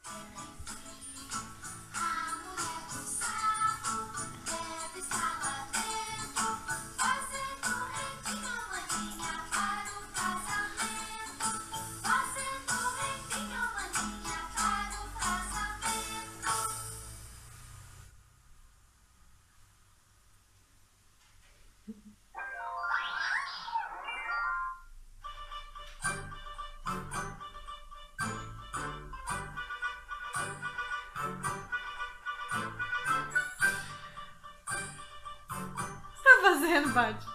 A mulher do saco deve estar lá dentro, fazendo rendinho, maninha, para o casamento. Fazendo rendinho, maninha, para o casamento. O que você tá fazendo, Paty?